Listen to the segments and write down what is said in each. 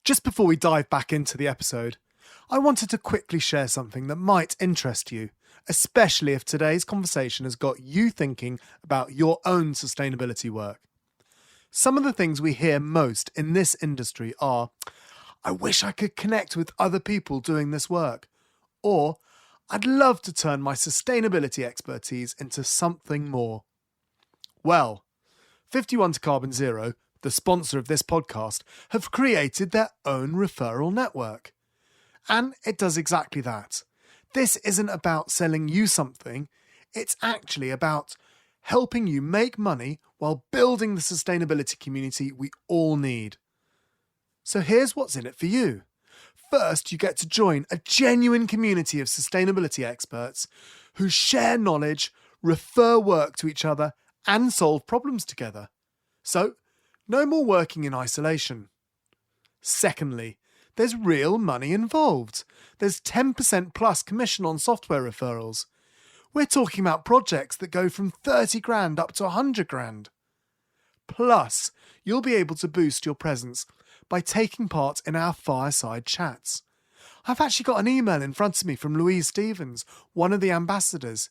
Just before we dive back into the episode, I wanted to quickly share something that might interest you, especially if today's conversation has got you thinking about your own sustainability work. Some of the things we hear most in this industry are, I wish I could connect with other people doing this work, or I'd love to turn my sustainability expertise into something more. Well, 51 to Carbon Zero, the sponsor of this podcast, have created their own referral network. And it does exactly that. This isn't about selling you something, it's actually about helping you make money while building the sustainability community we all need. So here's what's in it for you. First, you get to join a genuine community of sustainability experts who share knowledge, refer work to each other, and solve problems together. So, no more working in isolation. Secondly, there's real money involved. There's 10% plus commission on software referrals. We're talking about projects that go from 30 grand up to 100 grand. Plus, you'll be able to boost your presence by taking part in our fireside chats. I've actually got an email in front of me from Louise Stevens, one of the ambassadors,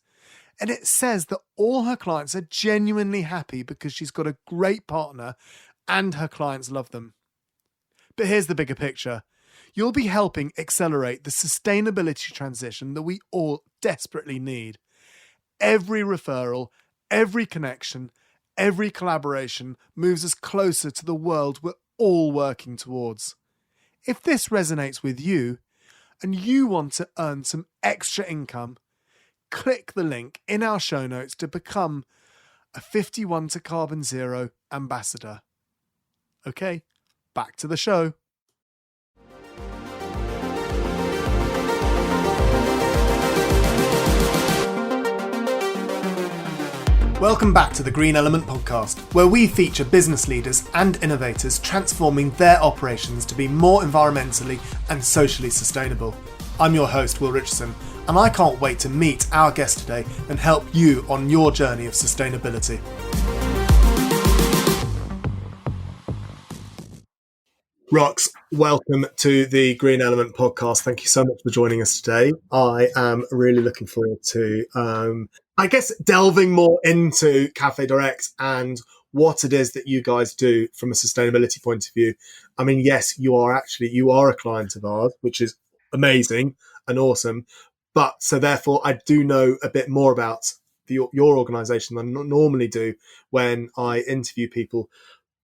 and it says that all her clients are genuinely happy because she's got a great partner and her clients love them. But here's the bigger picture. You'll be helping accelerate the sustainability transition that we all desperately need. Every referral, every connection, every collaboration moves us closer to the world we're all working towards. If this resonates with you and you want to earn some extra income, click the link in our show notes to become a 51 to Carbon Zero ambassador. Okay, back to the show. Welcome back to the Green Element podcast, where we feature business leaders and innovators transforming their operations to be more environmentally and socially sustainable. I'm your host, Will Richardson, and I can't wait to meet our guest today and help you on your journey of sustainability. Rox, welcome to the Green Element podcast. Thank you so much for joining us today. I am really looking forward to, delving more into Cafédirect and what it is that you guys do from a sustainability point of view. I mean, yes, you are a client of ours, which is amazing and awesome. But so therefore, I do know a bit more about your organisation than I normally do when I interview people.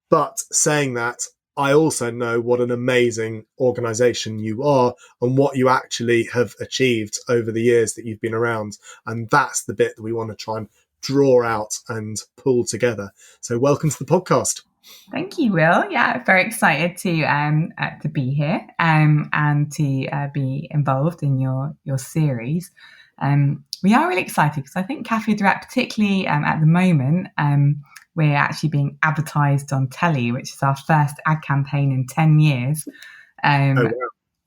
But saying that, I also know what an amazing organisation you are and what you actually have achieved over the years that you've been around. And that's the bit that we want to try and draw out and pull together. So welcome to the podcast. Thank you, Will. Yeah, very excited to be here and to be involved in your series. We are really excited because I think Cafédirect, particularly at the moment, we're actually being advertised on telly, which is our first ad campaign in 10 years,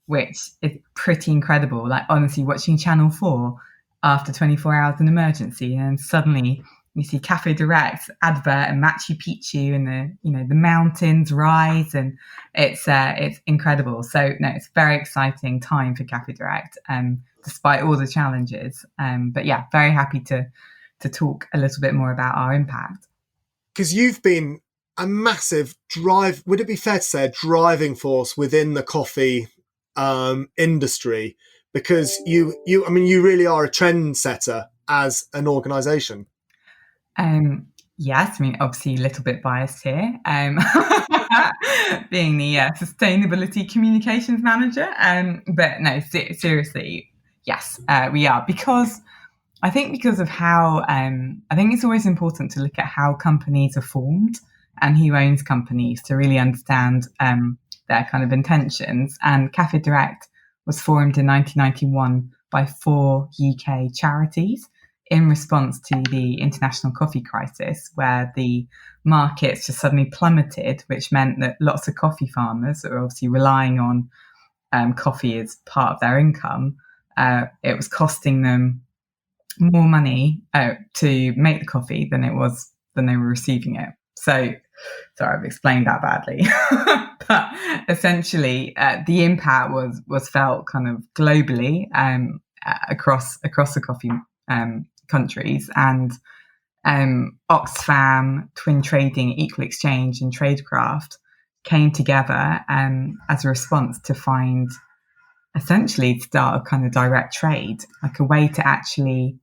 which is pretty incredible. Like, honestly, watching Channel 4 after 24 hours in emergency, and suddenly you see Cafédirect advert and Machu Picchu and the mountains rise, and it's incredible. So no, it's a very exciting time for Cafédirect, despite all the challenges. But yeah, very happy to talk a little bit more about our impact. Because you've been a massive would it be fair to say a driving force within the coffee industry? Because you really are a trendsetter as an organisation. Yes, I mean, obviously a little bit biased here, being the sustainability communications manager. But no, seriously, yes, we are. Because of how, I think it's always important to look at how companies are formed and who owns companies to really understand their kind of intentions. And Cafédirect was formed in 1991 by 4 UK charities in response to the international coffee crisis, where the markets just suddenly plummeted, which meant that lots of coffee farmers are obviously relying on coffee as part of their income. It was costing them more money to make the coffee than they were receiving it. So, sorry, I've explained that badly. But essentially, the impact was felt kind of globally, across the coffee countries, and Oxfam, Twin Trading, Equal Exchange, and Tradecraft came together as a response to find, essentially, to start a kind of direct trade, like a way to actually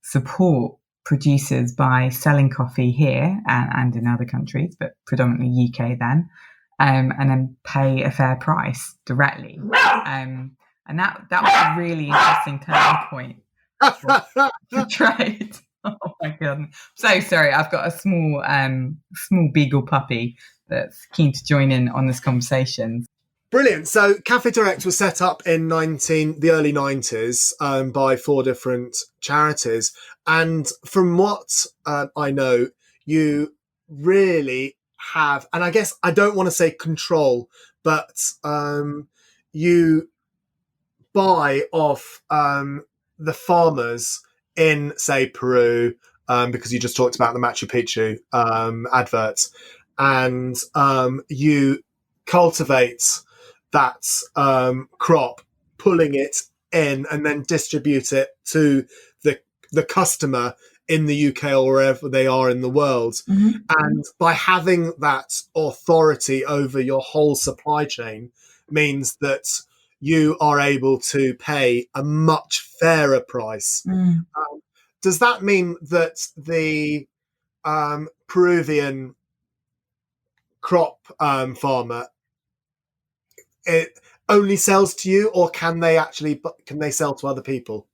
support producers by selling coffee here and in other countries, but predominantly UK then, and then pay a fair price directly. And that was a really interesting turning point for trade. Oh my god! So sorry, I've got a small beagle puppy that's keen to join in on this conversation. Brilliant. So Cafédirect was set up in the early 90s by 4 different charities. And from what I know, you really have, and I guess I don't want to say control, but you buy off the farmers in, say, Peru, because you just talked about the Machu Picchu adverts, and you cultivate that crop, pulling it in, and then distribute it to the customer in the UK or wherever they are in the world. Mm-hmm. And by having that authority over your whole supply chain means that you are able to pay a much fairer price. Does that mean that the Peruvian crop farmer, it only sells to you, or can they sell to other people?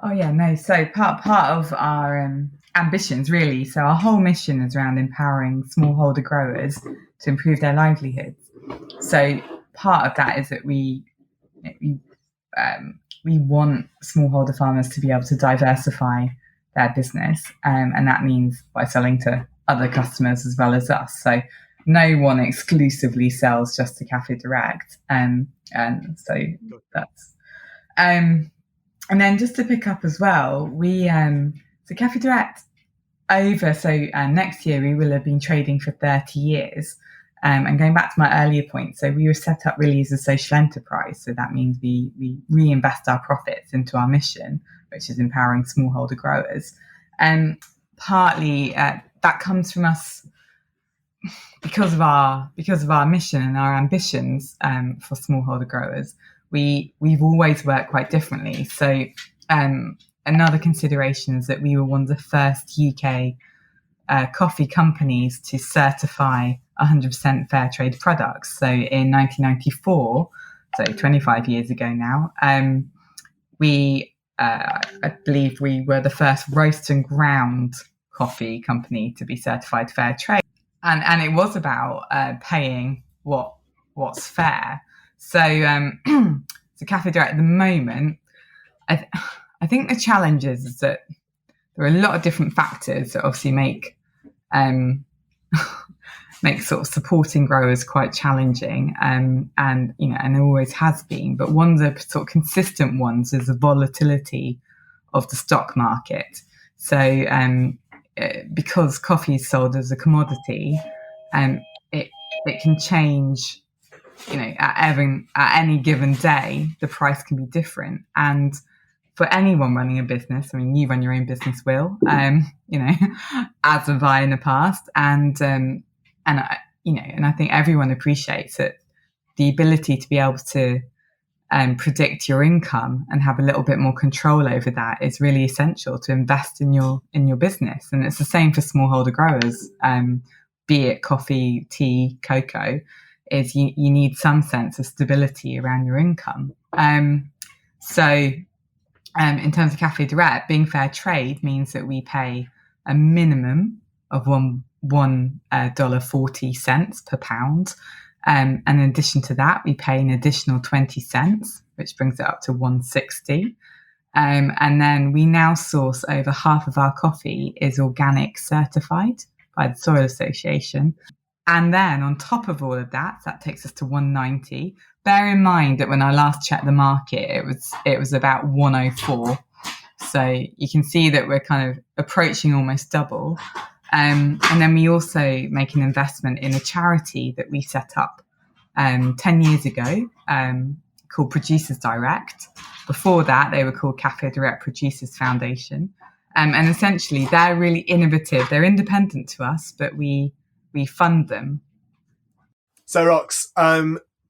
Oh yeah, no. So part of our ambitions, really. So our whole mission is around empowering smallholder growers to improve their livelihoods. So part of that is that we want smallholder farmers to be able to diversify their business, and that means by selling to other customers as well as us. So no one exclusively sells just to Cafédirect, and so that's and then just to pick up as well, we so Cafédirect next year we will have been trading for 30 years. And going back to my earlier point, so we were set up really as a social enterprise. So that means we reinvest our profits into our mission, which is empowering smallholder growers. And partly that comes from us because of our mission and our ambitions for smallholder growers. We've always worked quite differently. So another consideration is that we were one of the first UK coffee companies to certify 100% fair trade products. So in 1994, so 25 years ago now, I believe we were the first roast and ground coffee company to be certified fair trade. And it was about paying what's fair. So so Cafédirect at the moment, I think the challenge is that there are a lot of different factors that obviously make sort of supporting growers quite challenging, and there always has been. But one of the sort of consistent ones is the volatility of the stock market. So because coffee is sold as a commodity, it can change. At any given day, the price can be different. And for anyone running a business, I mean, you run your own business, Will, as have I in the past, and I think everyone appreciates that the ability to be able to predict your income and have a little bit more control over that is really essential to invest in your business. And it's the same for smallholder growers, be it coffee, tea, cocoa. Is you need some sense of stability around your income. So in terms of Cafédirect, being fair trade means that we pay a minimum of $1.40 per pound. And in addition to that, we pay an additional 20 cents, which brings it up to $1.60. And then we now source over half of our coffee is organic certified by the Soil Association. And then on top of all of that, that takes us to $1.90. Bear in mind that when I last checked the market, it was about $1.04. So you can see that we're kind of approaching almost double. And then we also make an investment in a charity that we set up 10 years ago, called Producers Direct. Before that, they were called Cafédirect Producers Foundation. And essentially, they're really innovative. They're independent to us, but we fund them. So, Rox,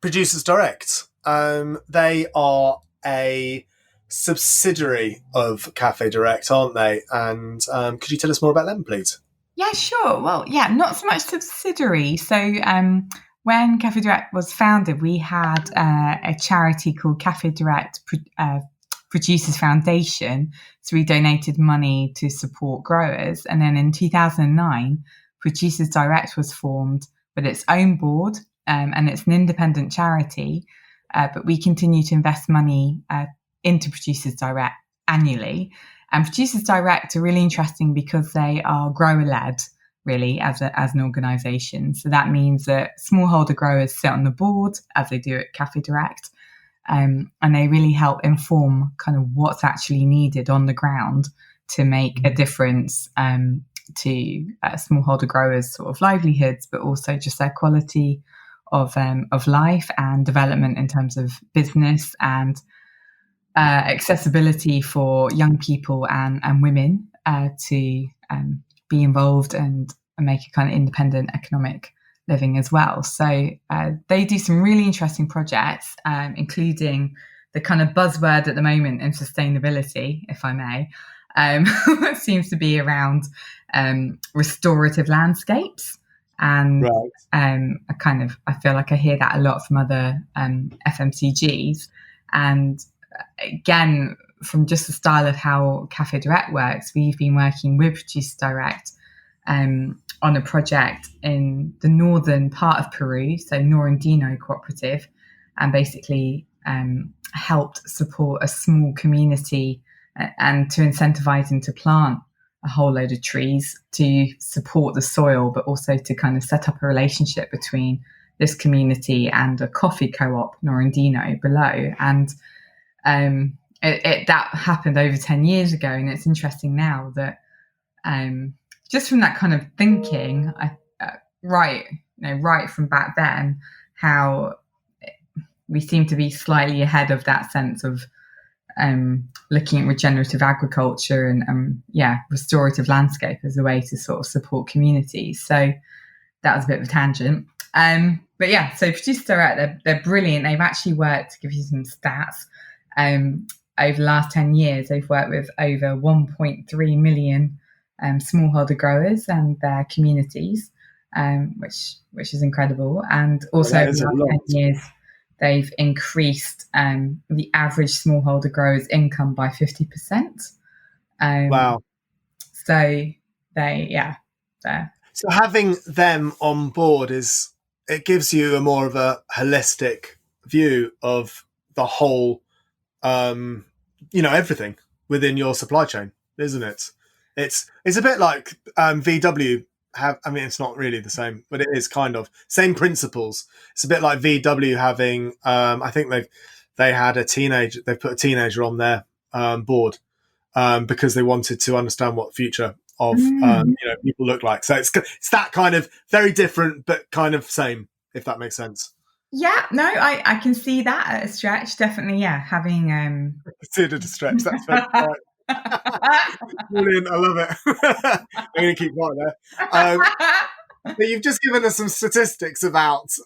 Producers Direct, they are a subsidiary of Cafédirect, aren't they? And could you tell us more about them, please? Yeah, sure. Well, yeah, not so much subsidiary. So when Cafédirect was founded, we had a charity called Cafédirect Producers Foundation. So we donated money to support growers. And then in 2009, Producers Direct was formed with its own board, and it's an independent charity. But we continue to invest money into Producers Direct annually. And Producers Direct are really interesting because they are grower-led, really, as an organisation. So that means that smallholder growers sit on the board, as they do at Cafédirect, and they really help inform kind of what's actually needed on the ground to make a difference to smallholder growers' sort of livelihoods, but also just their quality of life and development in terms of business and accessibility for young people and women to be involved and make a kind of independent economic living as well. So they do some really interesting projects, including the kind of buzzword at the moment in sustainability, if I may, seems to be around restorative landscapes. And right. I feel like I hear that a lot from other FMCGs. And again, from just the style of how Cafédirect works, we've been working with Producers Direct on a project in the northern part of Peru, so Norandino Cooperative, and basically helped support a small community and to incentivize them to plant a whole load of trees to support the soil, but also to kind of set up a relationship between this community and a coffee co-op, Norandino, below. And that happened over 10 years ago. And it's interesting now that just from that kind of thinking, right from back then, how we seem to be slightly ahead of that sense of looking at regenerative agriculture and restorative landscape as a way to sort of support communities. So that was a bit of a tangent. But yeah, so Producers Direct, they're brilliant. They've actually worked, to give you some stats, over the last 10 years, they've worked with over 1.3 million smallholder growers and their communities, which is incredible. And also over the last 10 years, they've increased the average smallholder grower's income by 50%. Wow. So So having them on board it gives you a more of a holistic view of the whole, everything within your supply chain, isn't it? It's a bit like VW it's not really the same, but it is kind of same principles. It's a bit like VW having, I think they put a teenager on their board because they wanted to understand what the future of people look like. So it's that kind of very different, but kind of same, if that makes sense. Yeah, no, I can see that at a stretch, definitely. Yeah, having considered a stretch. That's very right. Brilliant, I love it. I'm going to keep quiet there. But you've just given us some statistics about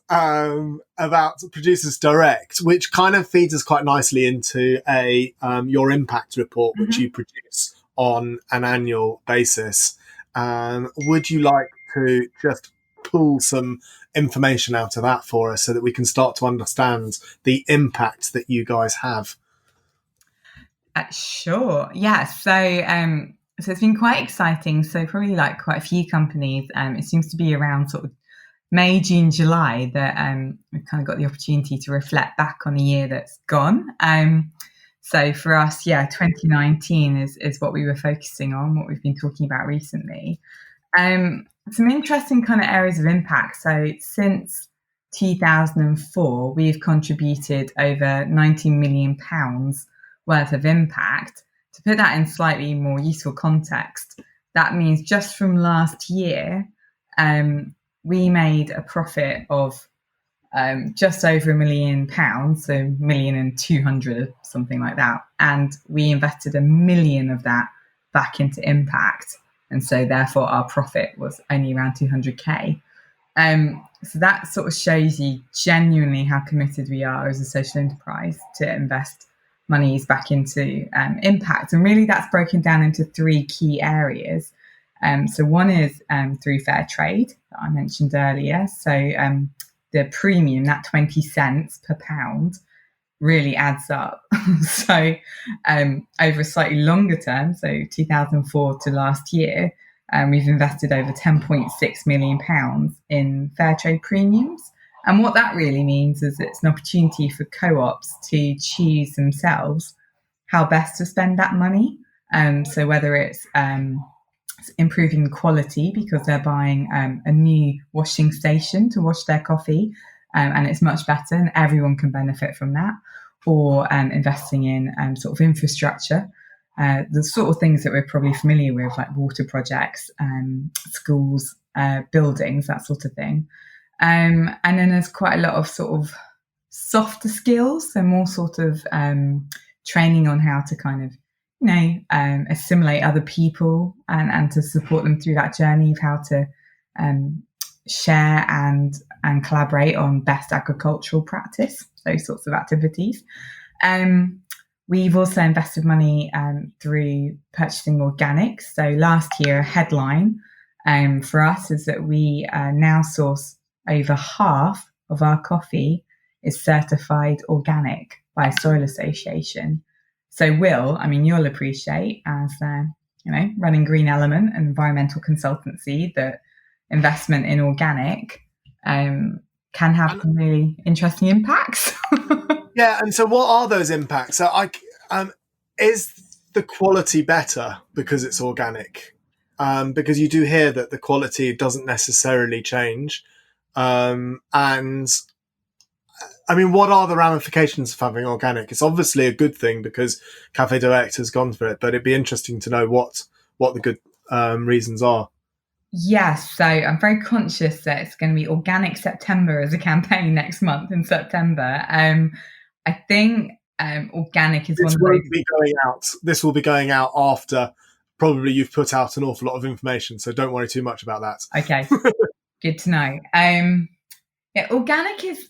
Producers Direct, which kind of feeds us quite nicely into your impact report, which you produce on an annual basis. Would you like to just pull some information out of that for us so that we can start to understand the impact that you guys have? Sure. Yeah. So it's been quite exciting. So probably like quite a few companies, it seems to be around sort of May, June, July that we've kind of got the opportunity to reflect back on the year that's gone. So for us, 2019 is what we were focusing on, what we've been talking about recently. Some interesting kind of areas of impact. So since 2004, we've contributed over £19 million worth of impact. To put that in slightly more useful context, that means just from last year, we made a profit of just over £1 million, so 1,200,000, something like that. And we invested 1 million of that back into impact. And so therefore our profit was only around 200k. So that sort of shows you genuinely how committed we are as a social enterprise to invest monies back into impact. And really that's broken down into 3 key areas. So one is through fair trade that I mentioned earlier. So the premium, that 20 cents per pound, really adds up. So over a slightly longer term, so 2004 to last year, we've invested over £10.6 million in fair trade premiums. And what that really means is it's an opportunity for co-ops to choose themselves how best to spend that money. So whether it's improving the quality because they're buying a new washing station to wash their coffee, and it's much better and everyone can benefit from that, or investing in sort of infrastructure, the sort of things that we're probably familiar with, like water projects, schools, buildings, that sort of thing. And then there's quite a lot of sort of softer skills, so more sort of training on how to kind of assimilate other people and to support them through that journey of how to share and collaborate on best agricultural practice, those sorts of activities. We've also invested money through purchasing organics. So last year, a headline for us is that we now source over half of our coffee is certified organic by a soil association. So Will, I mean, you'll appreciate as, running Green Element, an environmental consultancy, that investment in organic can have some really interesting impacts. Yeah, and so what are those impacts? So is the quality better because it's organic? Because you do hear that the quality doesn't necessarily change. And I mean, what are the ramifications of having organic? It's obviously a good thing because Cafédirect has gone for it, but it'd be interesting to know what the good reasons are. Yes, so I'm very conscious that it's going to be Organic September as a campaign next month in September. I think organic is one of those. This will be going out after probably you've put out an awful lot of information, so don't worry too much about that. Okay, good to know. Organic is...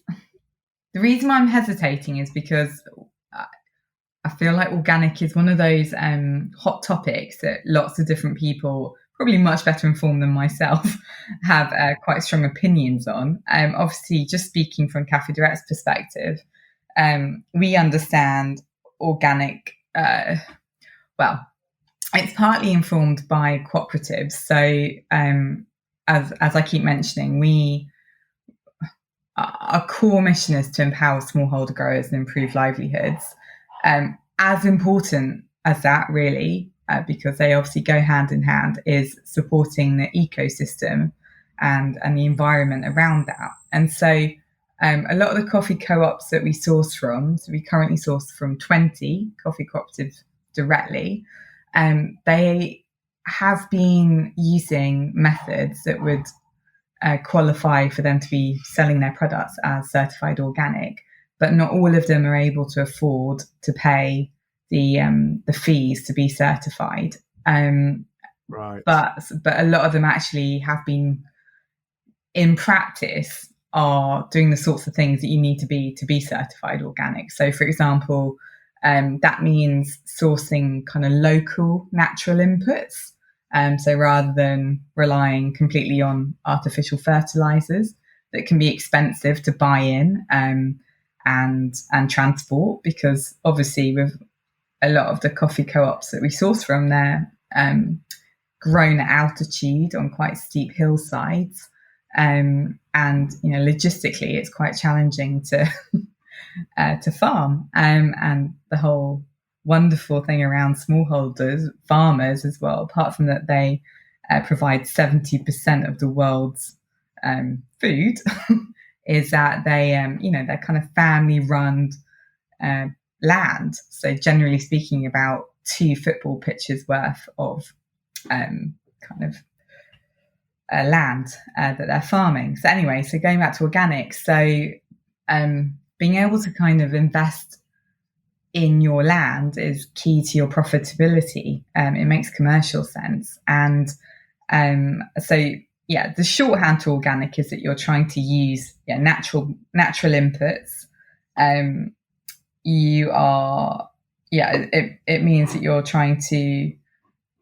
The reason why I'm hesitating is because I feel like organic is one of those hot topics that lots of different people, probably much better informed than myself, have quite strong opinions on. Obviously, just speaking from Cafédirect's perspective, we understand organic, it's partly informed by cooperatives. So as I keep mentioning, our core mission is to empower smallholder growers and improve livelihoods. As important as that, really, because they obviously go hand in hand, is supporting the ecosystem and the environment around that. And so a lot of the coffee co-ops that we source from, so we currently source from 20 coffee cooperatives directly, they have been using methods that would qualify for them to be selling their products as certified organic, but not all of them are able to afford to pay the fees to be certified. Right. But a lot of them actually have been, in practice, are doing the sorts of things that you need to be certified organic. So, for example, that means sourcing kind of local natural inputs. So rather than relying completely on artificial fertilizers that can be expensive to buy in and transport, because obviously with a lot of the coffee co-ops that we source from, they're grown at altitude on quite steep hillsides, and logistically it's quite challenging to farm, and the whole wonderful thing around smallholders, farmers as well, apart from that they provide 70% of the world's food, is that they're kind of family-run land. So generally speaking, about 2 football pitches worth of land that they're farming. So anyway, so going back to organic, so being able to kind of invest in your land is key to your profitability. It makes commercial sense. And the shorthand to organic is that you're trying to use natural inputs. It means that you're trying to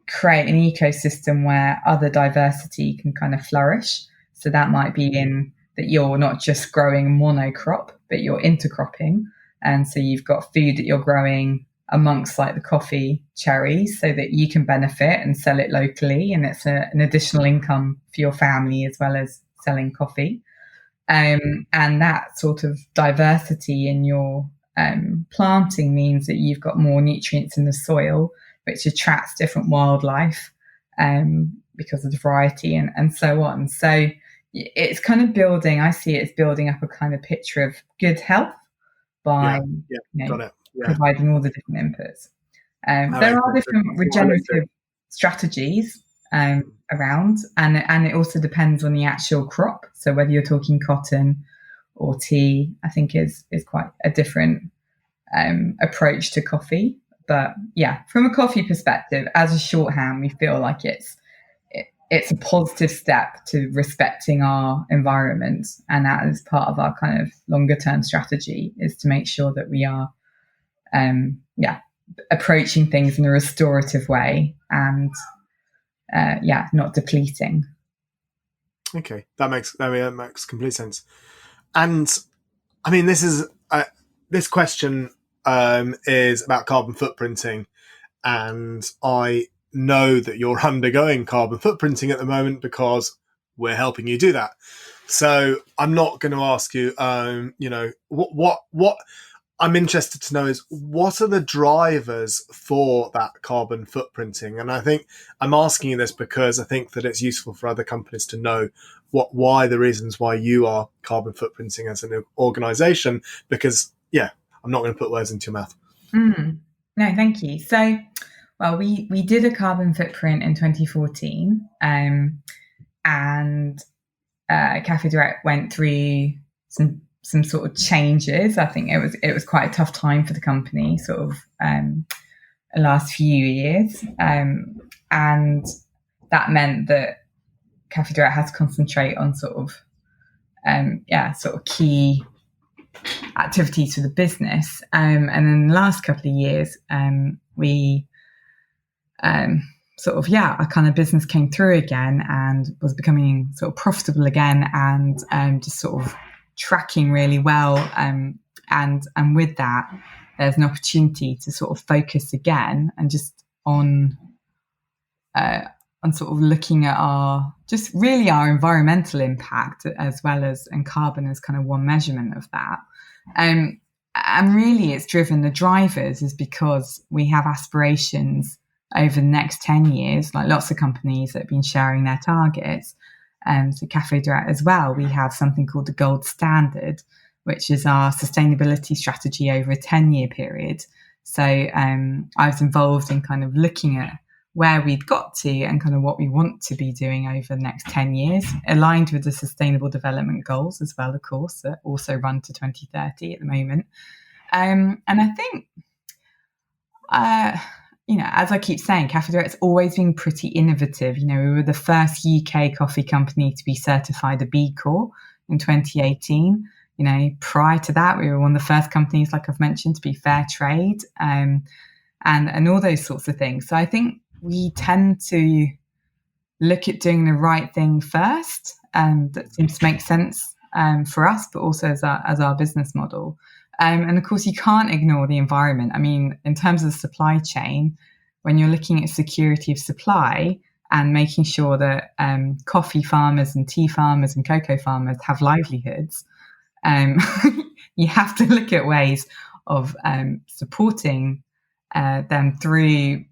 create an ecosystem where other diversity can kind of flourish. So that might be in that you're not just growing monocrop, but you're intercropping. And so you've got food that you're growing amongst like the coffee cherries so that you can benefit and sell it locally. And it's an additional income for your family as well as selling coffee. And that sort of diversity in your planting means that you've got more nutrients in the soil, which attracts different wildlife because of the variety and so on. So it's kind of I see it as building up a kind of picture of good health by providing all the different inputs. There are different regenerative strategies around, and it also depends on the actual crop. So whether you're talking cotton or tea, I think is quite a different approach to coffee. But yeah, from a coffee perspective, as a shorthand, we feel like it's a positive step to respecting our environment, and that is part of our kind of longer term strategy, is to make sure that we are approaching things in a restorative way and not depleting. Okay, that makes complete sense. And I mean, this question is about carbon footprinting, and I know that you're undergoing carbon footprinting at the moment because we're helping you do that. So I'm not going to ask you, what I'm interested to know is, what are the drivers for that carbon footprinting? And I think I'm asking you this because I think that it's useful for other companies to know why the reasons why you are carbon footprinting as an organization, because I'm not going to put words into your mouth. No, thank you. So, well, we did a carbon footprint in 2014, and Cafédirect went through some sort of changes. I think it was quite a tough time for the company, sort of the last few years, and that meant that Cafédirect has to concentrate on sort of key activities for the business. And in the last couple of years, we our kind of business came through again and was becoming sort of profitable again, and just sort of tracking really well. And with that, there's an opportunity to sort of focus again and just on sort of looking at our environmental impact, as well as, and carbon as kind of one measurement of that. And really it's driven, the drivers is because we have aspirations over the next 10 years, like lots of companies that have been sharing their targets. So Cafédirect as well, we have something called the gold standard, which is our sustainability strategy over a 10-year period. So I was involved in kind of looking at where we'd got to and kind of what we want to be doing over the next 10 years, aligned with the Sustainable Development Goals as well, of course, that also run to 2030 at the moment. And I think, as I keep saying, Cafédirect's always been pretty innovative. We were the first UK coffee company to be certified a B Corp in 2018. Prior to that, we were one of the first companies, like I've mentioned, to be fair trade, and all those sorts of things. So I think we tend to look at doing the right thing first, and that seems to make sense for us, but also as our business model. And of course, you can't ignore the environment. I mean, in terms of the supply chain, when you're looking at security of supply and making sure that coffee farmers and tea farmers and cocoa farmers have livelihoods, you have to look at ways of supporting them through,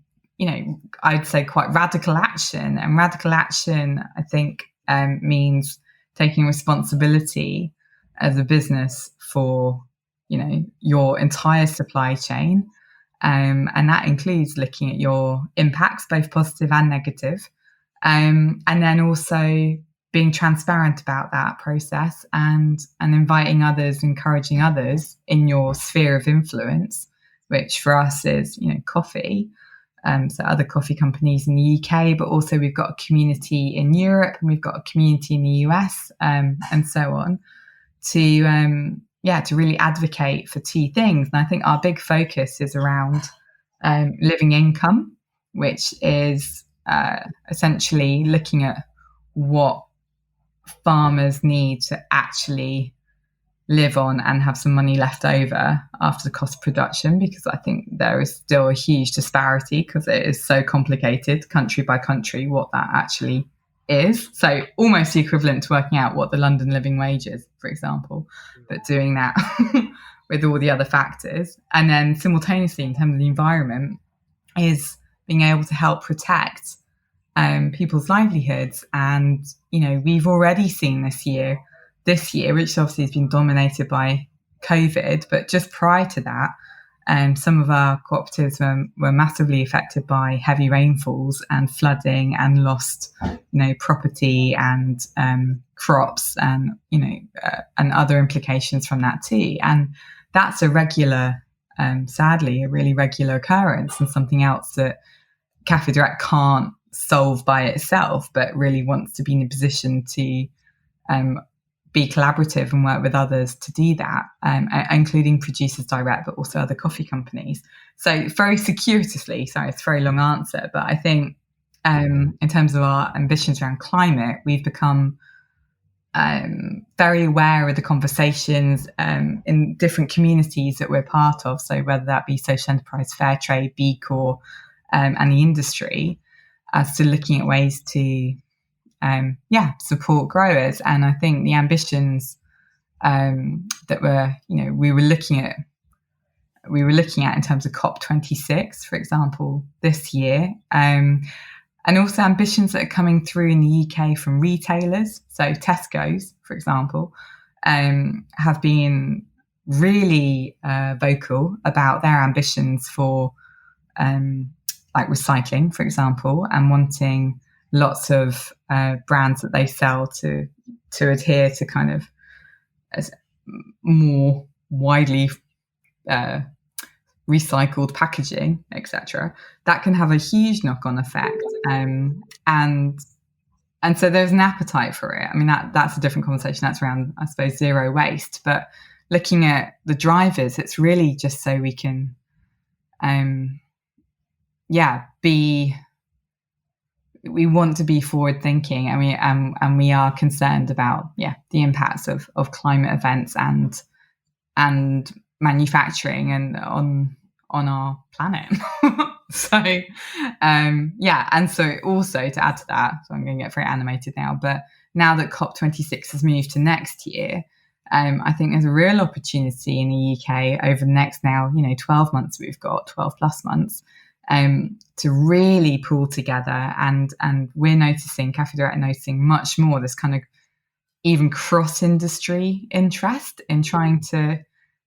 I'd say quite radical action. And radical action, I think, means taking responsibility as a business for your entire supply chain. And that includes looking at your impacts, both positive and negative. And then also being transparent about that process and inviting others, encouraging others in your sphere of influence, which for us is, coffee. So other coffee companies in the UK, but also we've got a community in Europe and we've got a community in the US, and so on, to really advocate for two things. And I think our big focus is around living income, which is essentially looking at what farmers need to actually live on and have some money left over after the cost of production, because I think there is still a huge disparity because it is so complicated country by country what that actually is. So almost the equivalent to working out what the London living wage is, for example, but doing that with all the other factors. And then simultaneously, in terms of the environment, is being able to help protect people's livelihoods. And, we've already seen this year, which obviously has been dominated by COVID, but just prior to that, some of our cooperatives were massively affected by heavy rainfalls and flooding and lost, property and crops and, and other implications from that too. And that's a regular, sadly, a really regular occurrence, and something else that Cafédirect can't solve by itself, but really wants to be in a position to be collaborative and work with others to do that, including Producers Direct, but also other coffee companies. So very circuitously, sorry, it's a very long answer, but I think in terms of our ambitions around climate, we've become very aware of the conversations in different communities that we're part of. So whether that be social enterprise, fair trade, B Corp, and the industry, as to looking at ways to support growers. And I think the ambitions that we were looking at in terms of COP26, for example, this year, and also ambitions that are coming through in the UK from retailers. So Tesco's, for example, have been really vocal about their ambitions for like recycling, for example, and wanting lots of brands that they sell to adhere to kind of more widely recycled packaging, etc. That can have a huge knock-on effect, and so there's an appetite for it. I mean, that's a different conversation. That's around, I suppose, zero waste. But looking at the drivers, it's really just so we can, we want to be forward thinking, and we are concerned about the impacts of climate events and manufacturing and on our planet. And so also to add to that, so I'm going to get very animated now, but now that COP26 has moved to next year, I think there's a real opportunity in the UK over the next 12 months, we've got 12 plus months, to really pull together, and we're noticing, Cafédirect noticing much more this kind of even cross-industry interest in trying to,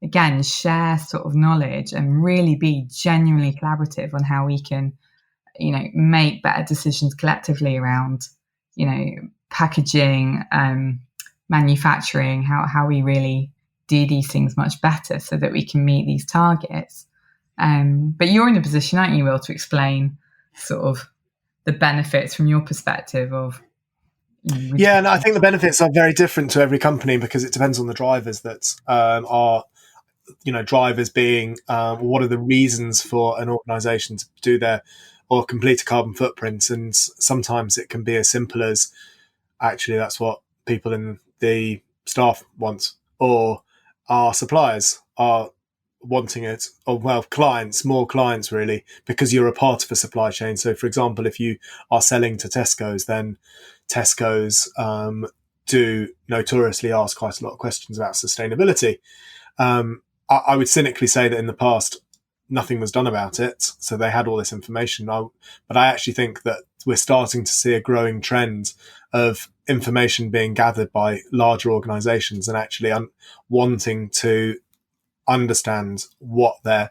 again, share sort of knowledge and really be genuinely collaborative on how we can, make better decisions collectively around, packaging, manufacturing, how we really do these things much better so that we can meet these targets. But you're in a position, aren't you, Will, to explain sort of the benefits from your perspective of... Yeah, and I think the benefits are very different to every company because it depends on the drivers that are, drivers being what are the reasons for an organisation to do their or complete a carbon footprint. And sometimes it can be as simple as actually that's what people in the staff want, or our suppliers are wanting it, or more clients really, because you're a part of a supply chain. So for example, if you are selling to Tesco's, then Tesco's do notoriously ask quite a lot of questions about sustainability. I would cynically say that in the past nothing was done about it, so they had all this information. But I actually think that we're starting to see a growing trend of information being gathered by larger organisations and actually wanting to understand what their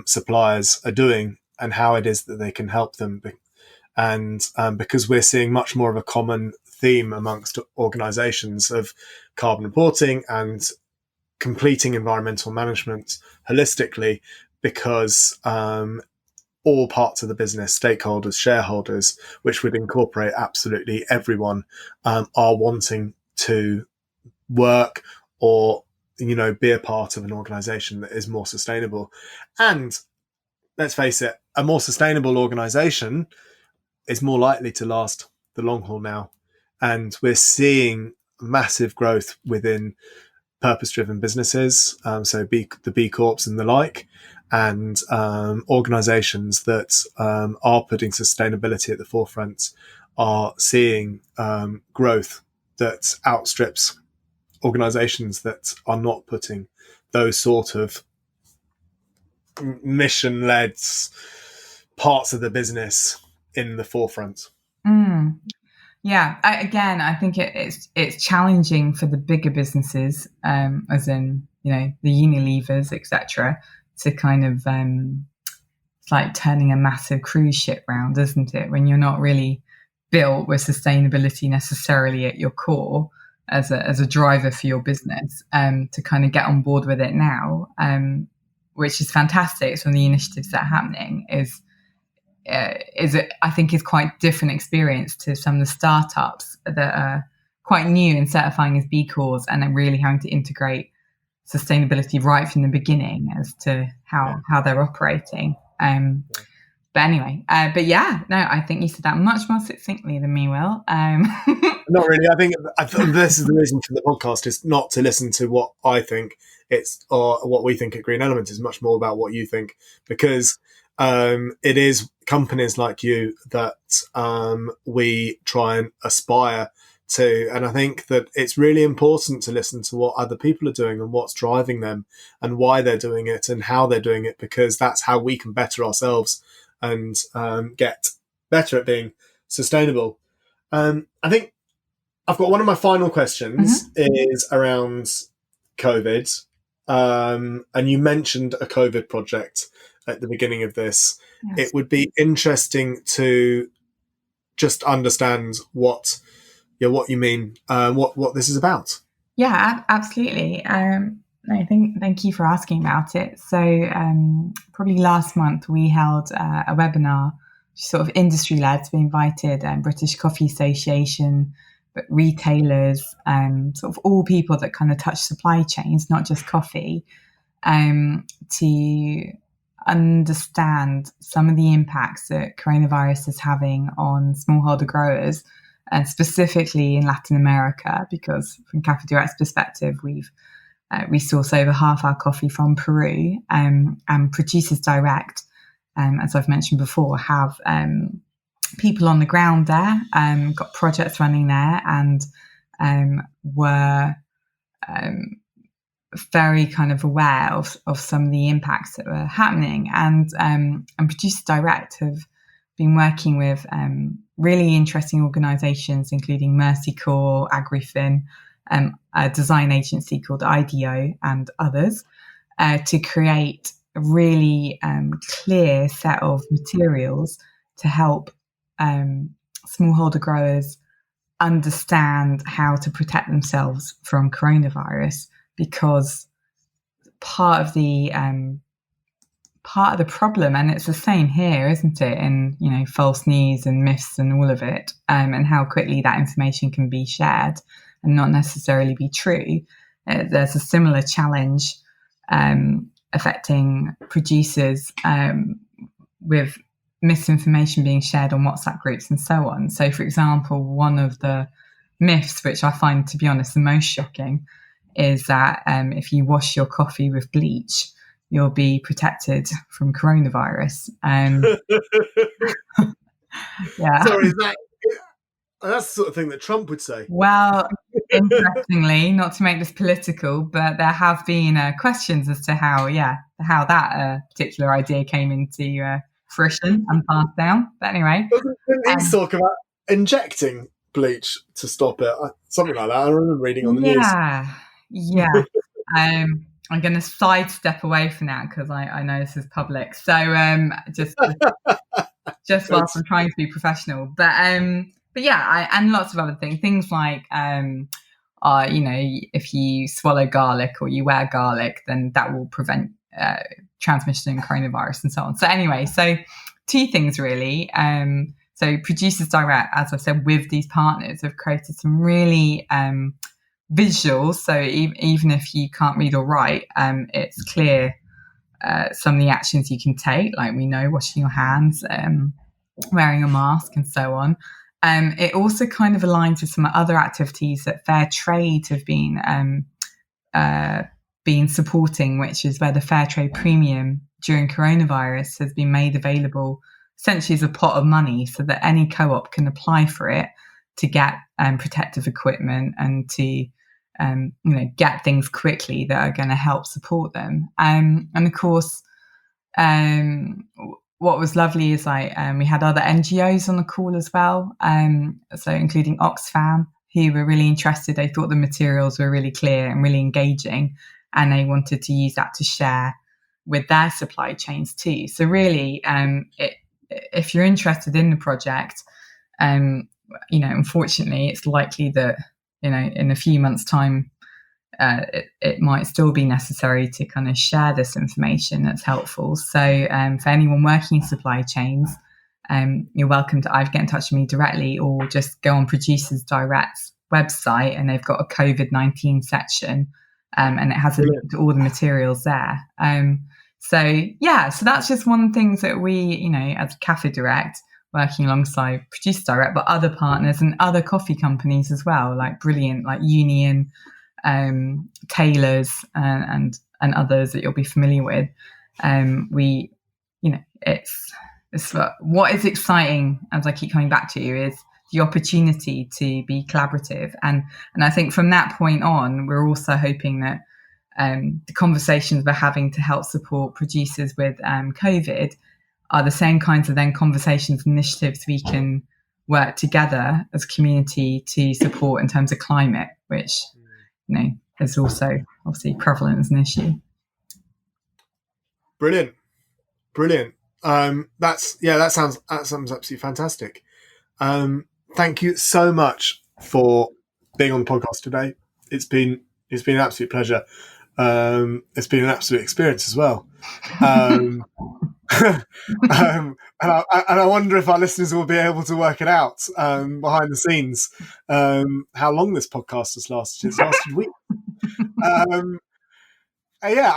suppliers are doing and how it is that they can help them. And because we're seeing much more of a common theme amongst organizations of carbon reporting and completing environmental management holistically, because all parts of the business, stakeholders, shareholders, which would incorporate absolutely everyone, are wanting to work or, be a part of an organization that is more sustainable. And let's face it, a more sustainable organization is more likely to last the long haul now. And we're seeing massive growth within purpose-driven businesses, so the B Corps and the like, and organizations that are putting sustainability at the forefront are seeing growth that outstrips organizations that are not putting those sort of mission-led parts of the business in the forefront. Yeah, I think it's challenging for the bigger businesses, as in, the Unilevers, etc., to kind of it's like turning a massive cruise ship round, isn't it? When you're not really built with sustainability necessarily at your core as a driver for your business, to kind of get on board with it now, which is fantastic. Some of the initiatives that are happening I think is quite different experience to some of the startups that are quite new in certifying as B Corps and then really having to integrate sustainability right from the beginning as to how they're operating. But anyway, I think you said that much more succinctly than me, Will. Not really. I think this is the reason for the podcast, is not to listen to what I think, or what we think at Green Element, is much more about what you think, because it is companies like you that we try and aspire to. And I think that it's really important to listen to what other people are doing and what's driving them and why they're doing it and how they're doing it, because that's how we can better ourselves and get better at being sustainable. I think I've got one of my final questions is around COVID. And you mentioned a COVID project at the beginning of this. Yes. It would be interesting to just understand what you mean, what this is about. Yeah, absolutely. Thank you for asking about it. So probably last month we held a webinar, sort of industry led. We invited British Coffee Association, but retailers, sort of all people that kind of touch supply chains, not just coffee, to understand some of the impacts that coronavirus is having on smallholder growers, and specifically in Latin America, because from Cafédirect's perspective, we source over half our coffee from Peru, and Producers Direct, as I've mentioned before, have people on the ground there, got projects running there, and were very kind of aware of some of the impacts that were happening. And Producers Direct have been working with really interesting organisations, including Mercy Corps, AgriFin, a design agency called IDEO, and others, to create a really clear set of materials to help smallholder growers understand how to protect themselves from coronavirus, because part of the problem, and it's the same here, isn't it, in false news and myths and all of it, and how quickly that information can be shared and not necessarily be true. There's a similar challenge affecting producers with misinformation being shared on WhatsApp groups and so on. So, for example, one of the myths, which I find, to be honest, the most shocking, is that if you wash your coffee with bleach, you'll be protected from coronavirus. Yeah. Sorry, that's the sort of thing that Trump would say. Well, interestingly, not to make this political, but there have been questions as to how that particular idea came into fruition and passed down. But anyway, didn't he talk about injecting bleach to stop it? Something like that. I remember reading on the news. Yeah. I'm going to sidestep away from that because I know this is public. So just whilst I'm trying to be professional. But but yeah, and lots of other things like, if you swallow garlic or you wear garlic, then that will prevent transmission of coronavirus and so on. So anyway, so two things really. So Producers Direct, as I said, with these partners have created some really visuals. So even if you can't read or write, it's clear some of the actions you can take, like we know washing your hands, wearing a mask and so on. It also kind of aligns with some other activities that Fair Trade have been supporting, which is where the Fair Trade Premium during coronavirus has been made available essentially as a pot of money so that any co-op can apply for it to get protective equipment and to get things quickly that are going to help support them. And of course, what was lovely is we had other NGOs on the call as well, so including Oxfam, who were really interested. They thought the materials were really clear and really engaging, and they wanted to use that to share with their supply chains too. So really, if you're interested in the project, unfortunately, it's likely that in a few months' time, it might still be necessary to kind of share this information that's helpful. So for anyone working in supply chains, you're welcome to either get in touch with me directly or just go on Producers Direct's website, and they've got a COVID-19 section, and it has a link to all the materials there. So that's just one thing that we, as Cafédirect, working alongside Producers Direct, but other partners and other coffee companies as well, like brilliant, like Union, Taylors, and others that you'll be familiar with. It's what is exciting, as I keep coming back to you, is the opportunity to be collaborative, and I think from that point on, we're also hoping that the conversations we're having to help support producers with COVID are the same kinds of then conversations and initiatives we can work together as a community to support in terms of climate, which is also obviously prevalent as an issue. Brilliant. That sounds absolutely fantastic. Thank you so much for being on the podcast today. It's been an absolute pleasure. It's been an absolute experience as well. And I wonder if our listeners will be able to work it out behind the scenes how long this podcast has lasted. It's lasted weeks. I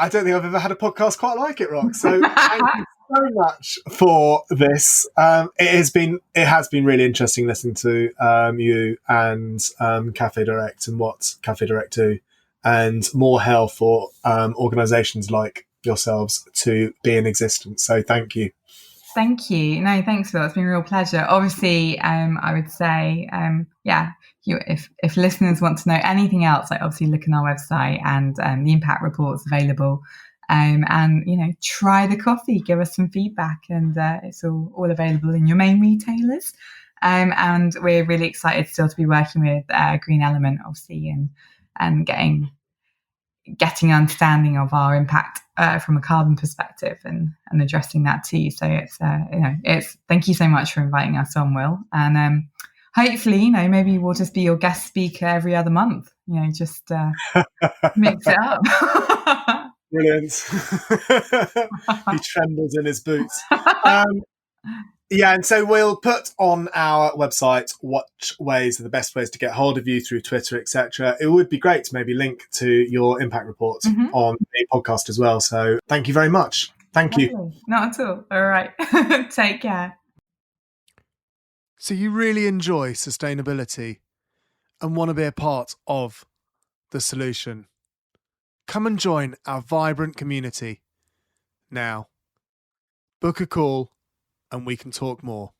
don't think I've ever had a podcast quite like it, Rox. So thank you so much for this. It has been really interesting listening to you and Cafédirect and what Cafédirect do, and more hell for organisations like yourselves to be in existence. So thank you. Thank you. No, thanks, Phil. It's been a real pleasure. Obviously, I would say, if listeners want to know anything else, obviously look on our website, and the impact report's available. And try the coffee, give us some feedback, and it's all available in your main retailers. And we're really excited still to be working with Green Element, obviously, and getting an understanding of our impact from a carbon perspective, and addressing that too. So it's thank you so much for inviting us on, Will, and hopefully maybe we'll just be your guest speaker every other month. Just mix it up. Brilliant. He trembles in his boots. And so we'll put on our website what ways are the best ways to get hold of you through Twitter, etc. It would be great to maybe link to your impact report on the podcast as well. So thank you very much. Thank you. Not at all. All right. Take care. So you really enjoy sustainability and want to be a part of the solution? Come and join our vibrant community now. Book a call and we can talk more.